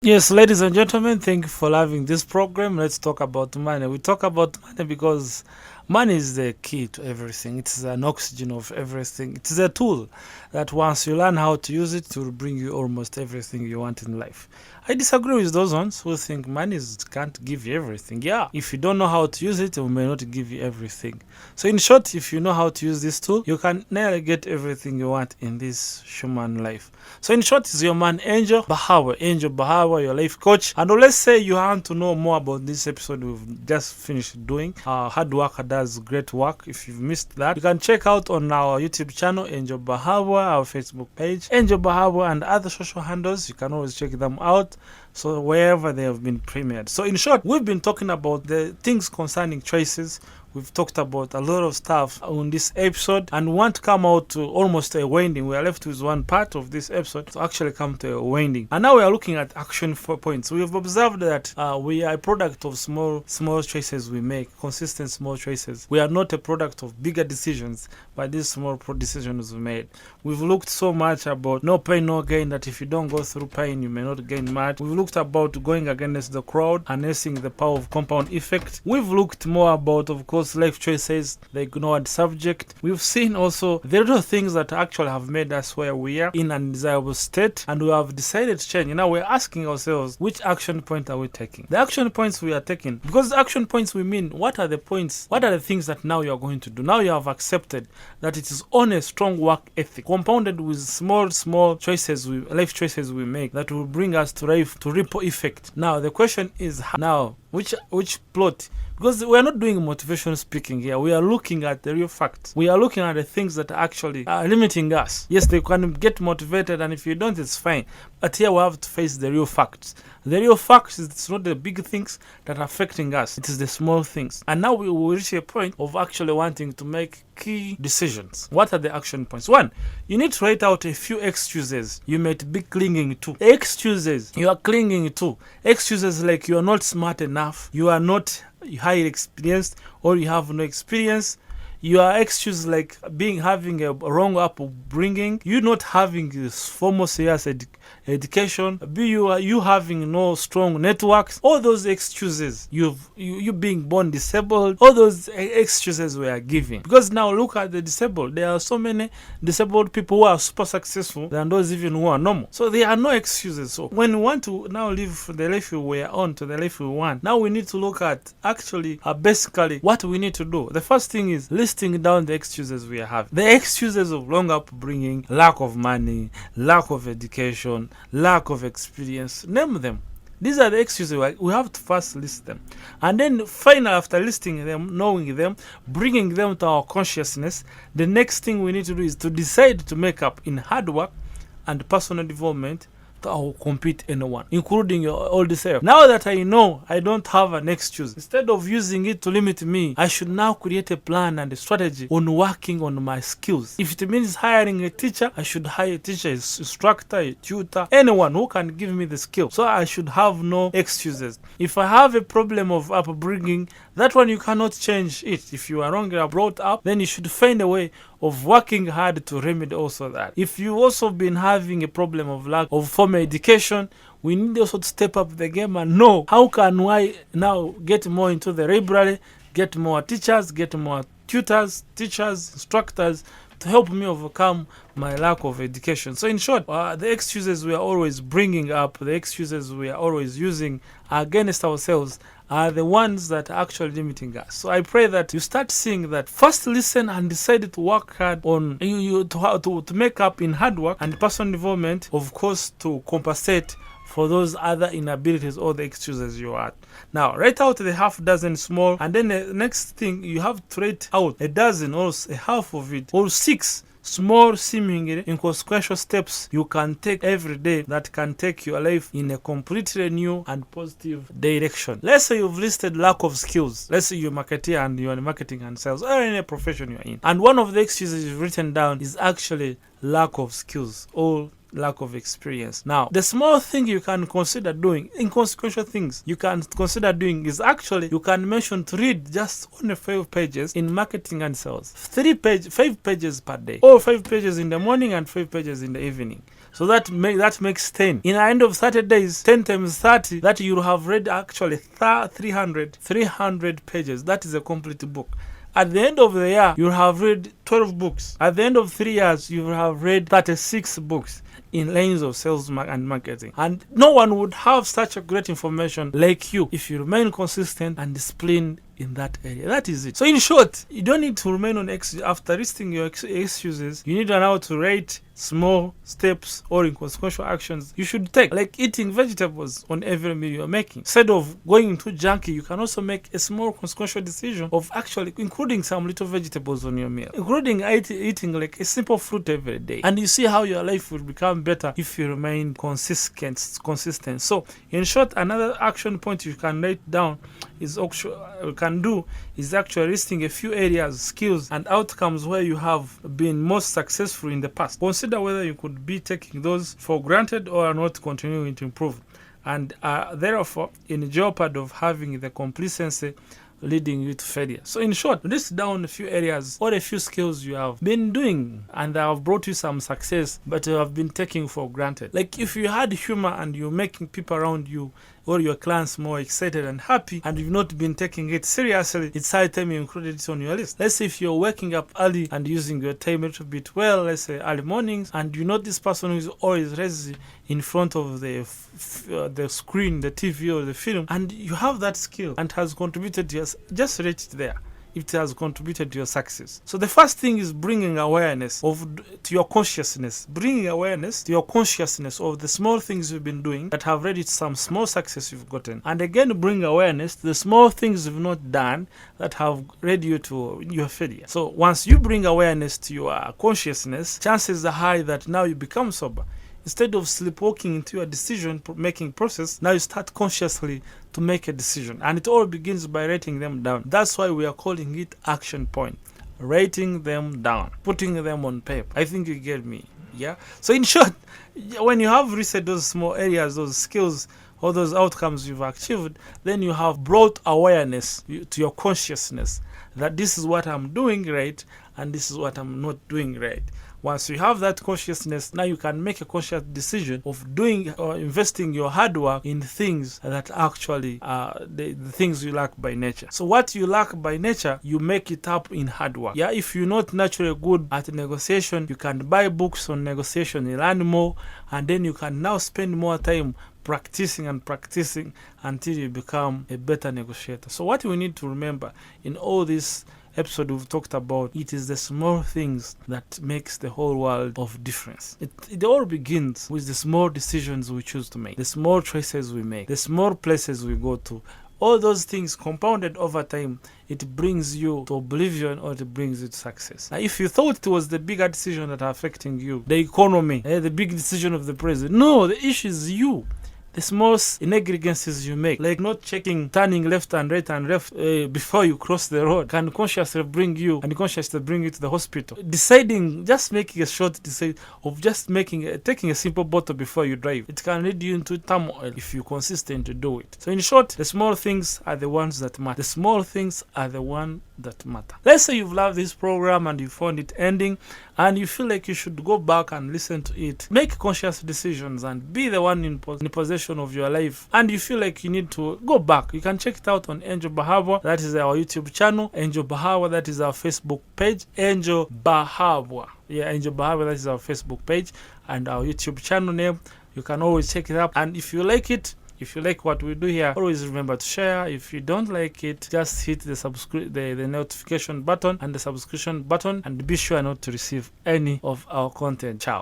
Yes, ladies and gentlemen, thank you for loving this program. Let's talk about money. We talk about money because money is the key to everything. It is an oxygen of everything. It is a tool that once you learn how to use it, will bring you almost everything you want in life. I disagree with those ones who think can't give you everything. Yeah, if you don't know how to use it, it may not give you everything. So in short, if you know how to use this tool, you can nearly get everything you want in this human life. So in short, it's your man Angel Bahawa, your life coach. And let's say you want to know more about this episode we've just finished doing. Hard worker does great work. If you've missed that, you can check out on our YouTube channel, Angel Bahawa, our Facebook page, Angel Bahawa, and other social handles. You can always check them out. So wherever they have been premiered. So in short, we've been talking about the things concerning choices. We've talked about a lot of stuff on this episode and we want to come out to almost a winding. We are left with one part of this episode to actually come to a winding. And now we are looking at action 4 points. We have observed that we are a product of small choices we make, consistent small choices. We are not a product of bigger decisions, but these small decisions we made. We've looked so much about no pain, no gain, that if you don't go through pain, you may not gain much. We've looked about going against the crowd, harnessing the power of compound effect. We've looked more about, of course, life choices, the ignored subject. We've seen also the little things that actually have made us where we are in an undesirable state, and we have decided to change. Now we're asking ourselves, which action point are we taking? The action points we are taking, because the action points we mean, what are the points, what are the things that now you are going to do? Now you have accepted that it is on a strong work ethic, compounded with small choices, life choices we make that will bring us to ripple effect. Now the question is, now which plot? Because we are not doing motivational speaking here. We are looking at the real facts. We are looking at the things that actually are limiting us. Yes, they can get motivated, and if you don't, it's fine. But here we have to face the real facts. The real facts is it's not the big things that are affecting us. It is the small things. And now we will reach a point of actually wanting to make key decisions. What are the action points? 1, you need to write out a few excuses you might be clinging to. Excuses you are clinging to. Excuses like you are not smart enough, you are not highly experienced, or you have no experience. Your excuse like having a wrong upbringing, you not having this formal serious education, you having no strong networks. All those excuses, you being born disabled, all those excuses we are giving. Because now look at the disabled. There are so many disabled people who are super successful than those even who are normal. So there are no excuses. So when we want to now live the life we are on to the life we want, now we need to look at actually basically what we need to do. The first thing is listing down the excuses we have. The excuses of long upbringing, lack of money, lack of education, lack of experience. Name them. These are the excuses. We have to first list them. And then finally, after listing them, knowing them, bringing them to our consciousness, the next thing we need to do is to decide to make up in hard work and personal development to compete anyone, including your old self. Now that I know I don't have an excuse, instead of using it to limit me, I should now create a plan and a strategy on working on my skills. If it means hiring a teacher, I should hire a teacher, instructor, a tutor, anyone who can give me the skill. So I should have no excuses. If I have a problem of upbringing, that one you cannot change it. If you are wrongly brought up, then you should find a way of working hard to remedy also that. If you also been having a problem of lack of formal education, we need also to step up the game and know how can I now get more into the library, get more teachers, get more tutors, teachers, instructors to help me overcome my lack of education. So in short, the excuses we are always bringing up, the excuses we are always using against ourselves are the ones that are actually limiting us. So I pray that you start seeing that. First listen and decide to work hard on to make up in hard work and personal development, of course, to compensate for those other inabilities or the excuses you had. Now, write out the half dozen small, and then the next thing you have to write out a dozen or a half of it, or 6 small seemingly inconsequential steps you can take every day that can take your life in a completely new and positive direction. Let's say you've listed lack of skills. Let's say you're a marketer and you're in marketing and sales, or in a profession you're in. And one of the excuses you've written down is actually lack of skills or lack of experience. Now, the small thing you can consider doing, inconsequential things you can consider doing, is actually you can mention to read just only 5 pages in marketing and sales. 5 pages per day, or 5 pages in the morning and 5 pages in the evening. So that makes 10. In the end of 30 days, 10 times 30, that you have read actually 300 pages. That is a complete book. At the end of the year, you have read 12 books. At the end of 3 years, you have read 36 books in lanes of sales and marketing. And no one would have such a great information like you if you remain consistent and disciplined in that area. That is it. So in short, you don't need to remain on excuses. After listing your excuses, you need now to rate small steps or inconsequential actions you should take, like eating vegetables on every meal you're making. Instead of going too junky, you can also make a small consequential decision of actually including some little vegetables on your meal, including eating like a simple fruit every day. And you see how your life will become better if you remain consistent. So in short, another action point you can write down is actually listing a few areas, skills, and outcomes where you have been most successful in the past. Consider whether you could be taking those for granted or not continuing to improve, and therefore in jeopardy of having the complacency leading you to failure. So in short, list down a few areas or a few skills you have been doing and that have brought you some success, but you have been taking for granted. Like if you had humor and you're making people around you or your clients more excited and happy, and you've not been taking it seriously, it's high time you included it on your list. Let's say if you're waking up early and using your time a little bit well, let's say early mornings, and you're not this person who is always lazy in front of the screen, the TV or the film, and you have that skill and has contributed to your, just rate it there if it has contributed to your success. So the first thing is bringing awareness to your consciousness. Bringing awareness to your consciousness of the small things you've been doing that have led to some small success you've gotten. And again, bring awareness to the small things you've not done that have led you to your failure. So once you bring awareness to your consciousness, chances are high that now you become sober. Instead of sleepwalking into your decision-making process, now you start consciously to make a decision. And it all begins by writing them down. That's why we are calling it action point. Writing them down. Putting them on paper. I think you get me. Yeah? So in short, when you have reset those small areas, those skills, all those outcomes you've achieved, then you have brought awareness to your consciousness that this is what I'm doing right and this is what I'm not doing right. Once you have that consciousness, now you can make a conscious decision of doing or investing your hard work in things that actually are the things you lack by nature. So what you lack by nature, you make it up in hard work. Yeah, if you're not naturally good at negotiation, you can buy books on negotiation, you learn more, and then you can now spend more time practicing until you become a better negotiator. So what we need to remember in all this episode we've talked about, it is the small things that makes the whole world of difference. It all begins with the small decisions we choose to make, the small choices we make, the small places we go to. All those things compounded over time, it brings you to oblivion or it brings you to success. Now, if you thought it was the bigger decision that are affecting you, the economy, the big decision of the president, no, the issue is you. The small negligence you make, like not checking, turning left and right and left before you cross the road, can consciously bring you to the hospital. Deciding, just making a short decision of just taking a simple bottle before you drive, it can lead you into turmoil if you're consistent to do it. So in short, the small things are the ones that matter. The small things are the ones that matter. Let's say you've loved this program and you found it ending and you feel like you should go back and listen to it. Make conscious decisions and be the one in possession of your life. And you feel like you need to go back. You can check it out on Angel Bahabwa. That is our YouTube channel. Angel Bahabwa, that is our Facebook page. Angel Bahabwa. Yeah, Angel Bahabwa, that is our Facebook page and our YouTube channel name. You can always check it out. And if you like it, if you like what we do here, always remember to share. If you don't like it, just hit the notification button and the subscription button and be sure not to receive any of our content. Ciao.